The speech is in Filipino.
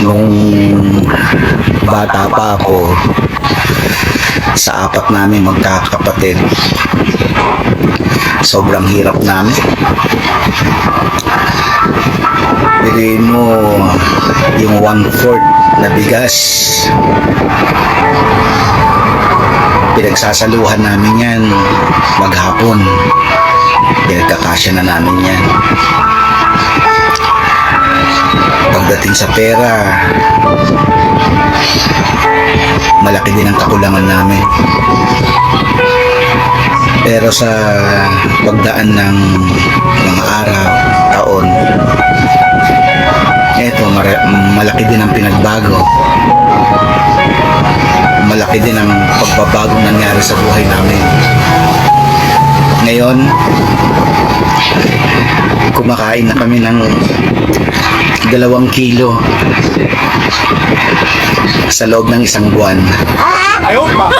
Nung bata pa ako, sa apat namin magkakapatid, sobrang hirap namin. Piliin mo yung 1/4 na bigas, pinagsasaluhan namin yan maghapon, pinagkakasya na namin yan. Pagdating sa pera, malaki din ang kakulangan namin. Pero sa pagdaan ng mga araw, taon, eto, malaki din ang pinagbago. Malaki din ang pagbabagong nangyari sa buhay namin. Ngayon, kumakain na kami ng 2 kilo sa loob ng 1 buwan. Ayaw pa.